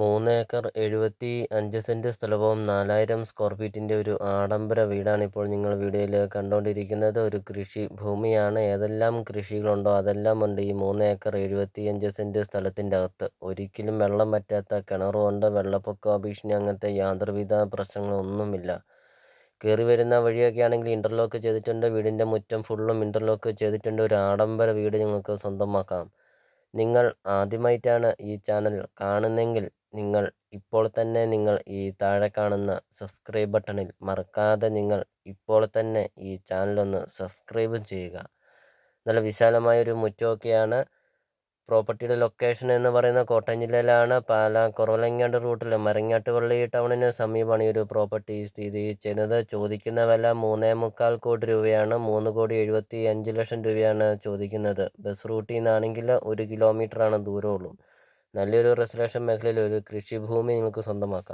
3 acre 75 saint സ്ഥലവും 4000 square ഫീറ്റിന്റെ ഒരു ആഡംബര വീടാണ് ഇപ്പോൾ നിങ്ങൾ വീഡിയോയിൽ കണ്ടുകൊണ്ടിരിക്കുന്നത്. ഒരു കൃഷി ഭൂമിയാണ്. ഏതെല്ലാം കൃഷികളുണ്ടോ അതെല്ലാം ഉണ്ട് ഈ 3 ഏക്കർ 75 സെന്റ് സ്ഥലത്തിൻ്റെ അകത്ത്. ഒരിക്കലും വെള്ളം വറ്റാത്ത കിണറുമുണ്ട്. വെള്ളപ്പൊക്ക ഭീഷണി അങ്ങനത്തെ യാതൊരുവിധ പ്രശ്നങ്ങളൊന്നുമില്ല. കയറി വരുന്ന വഴിയൊക്കെ ആണെങ്കിൽ ഇൻ്റർലോക്ക് ചെയ്തിട്ടുണ്ട്. വീടിൻ്റെ മുറ്റം ഫുള്ളും ഇൻ്റർലോക്ക് ചെയ്തിട്ടുണ്ട്. ഒരു ആഡംബര വീട് നിങ്ങൾക്ക് സ്വന്തമാക്കാം. നിങ്ങൾ ആദ്യമായിട്ടാണ് ഈ ചാനൽ കാണുന്നെങ്കിൽ നിങ്ങൾ ഇപ്പോൾ തന്നെ ഈ താഴെ കാണുന്ന സബ്സ്ക്രൈബ് ബട്ടണിൽ മറക്കാതെ നിങ്ങൾ ഇപ്പോൾ തന്നെ ഈ ചാനലൊന്ന് സബ്സ്ക്രൈബ് ചെയ്യുക. നല്ല വിശാലമായൊരു മുറ്റമൊക്കെയാണ്. പ്രോപ്പർട്ടിയുടെ ലൊക്കേഷൻ എന്ന് പറയുന്നത് കോട്ടയം ജില്ലയിലാണ്. പാലാ കുറവലങ്ങാട് റൂട്ടിൽ മരങ്ങാട്ടുപള്ളി ടൗണിന് സമീപമാണ് ഈ ഒരു പ്രോപ്പർട്ടി സ്ഥിതി ചെയ്യുന്നത്. ചോദിക്കുന്ന വില 3.25 കോടി രൂപയാണ്. 3,75,00,000 രൂപയാണ് ചോദിക്കുന്നത്. ബസ് റൂട്ടിൽ നിന്നാണെങ്കിൽ 1 കിലോമീറ്ററാണ് ദൂരമുള്ളൂ. നല്ലൊരു റെസിഡൻഷ്യൽ മേഖലയിൽ ഒരു കൃഷിഭൂമി നിങ്ങൾക്ക് സ്വന്തമാക്കാം.